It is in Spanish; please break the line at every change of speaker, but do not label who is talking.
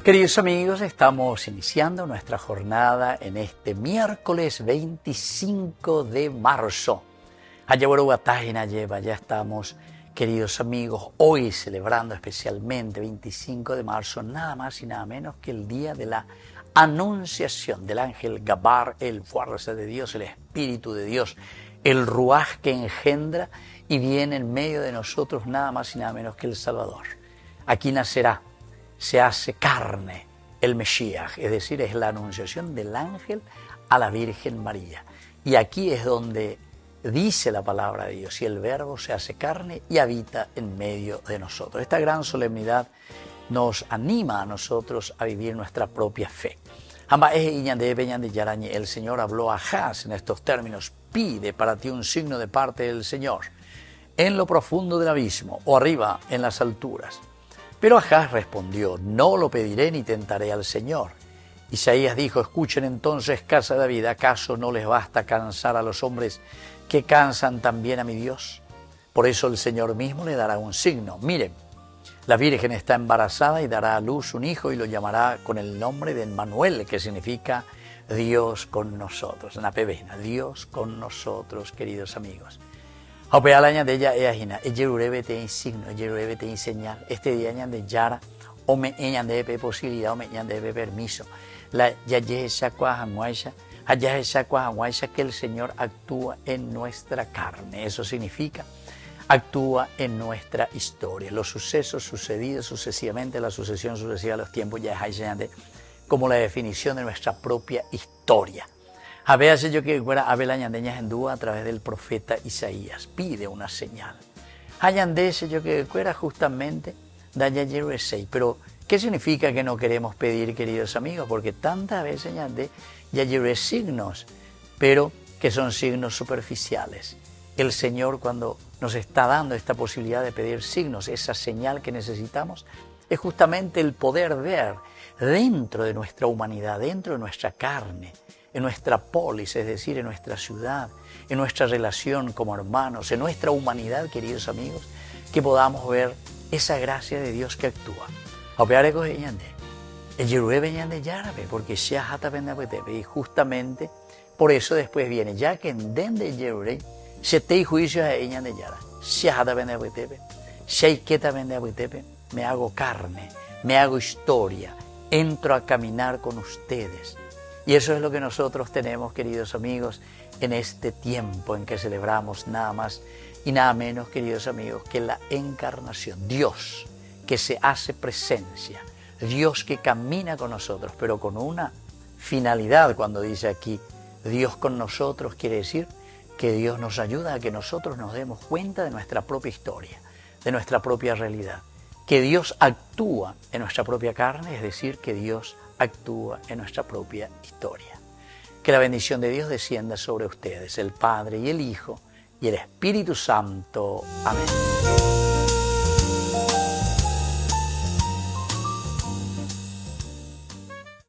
Queridos amigos, estamos iniciando nuestra jornada en este miércoles 25 de marzo. Ya estamos, queridos amigos, hoy celebrando especialmente 25 de marzo, nada más y nada menos que el día de la anunciación del ángel Gabar, el fuerza de Dios, el Espíritu de Dios, el Ruaj que engendra y viene en medio de nosotros nada más y nada menos que el Salvador. Aquí nacerá, se hace carne el Mesías, es decir, es la anunciación del ángel a la Virgen María. Y aquí es donde dice la palabra de Dios, y el Verbo se hace carne y habita en medio de nosotros. Esta gran solemnidad nos anima a nosotros a vivir nuestra propia fe. El Señor habló a Ahaz en estos términos: pide para ti un signo de parte del Señor, en lo profundo del abismo o arriba en las alturas. Pero Ahaz respondió: no lo pediré ni tentaré al Señor. Isaías dijo: escuchen entonces, casa de David, ¿acaso no les basta cansar a los hombres que cansan también a mi Dios? Por eso el Señor mismo le dará un signo. Miren, la Virgen está embarazada y dará a luz un hijo y lo llamará con el nombre de Emmanuel, que significa Dios con nosotros. En la pebena, Dios con nosotros, queridos amigos. De ella es signo, señal. Este día de Yara, o me de posibilidad, o me de permiso. La esa que el Señor actúa en nuestra carne. Eso significa, actúa en nuestra historia. Los sucesos sucedidos sucesivamente, la sucesión sucesiva de los tiempos, ya es como la definición de nuestra propia historia. A veces yo que fuera a ver la ñandeña hindú a través del profeta Isaías, pide una señal. Hayandese yo que fuera justamente Dayayeruesei. Pero, ¿qué significa que no queremos pedir, queridos amigos? Porque tantas veces ñande Yayerue signos, pero que son signos superficiales. El Señor, cuando nos está dando esta posibilidad de pedir signos, esa señal que necesitamos, es justamente el poder ver dentro de nuestra humanidad, dentro de nuestra carne, en nuestra polis, es decir, en nuestra ciudad, en nuestra relación como hermanos, en nuestra humanidad, queridos amigos, que podamos ver esa gracia de Dios que actúa. Y justamente por eso después viene, ya que en Dende Yerure, se te juicio a ella de Yara, me hago carne, me hago historia, entro a caminar con ustedes. Y eso es lo que nosotros tenemos, queridos amigos, en este tiempo en que celebramos nada más y nada menos, queridos amigos, que la encarnación. Dios que se hace presencia, Dios que camina con nosotros, pero con una finalidad. Cuando dice aquí Dios con nosotros, quiere decir que Dios nos ayuda a que nosotros nos demos cuenta de nuestra propia historia, de nuestra propia realidad. Que Dios actúa en nuestra propia carne, es decir, que Dios actúa en nuestra propia historia. Que la bendición de Dios descienda sobre ustedes, el Padre y el Hijo y el Espíritu Santo. Amén.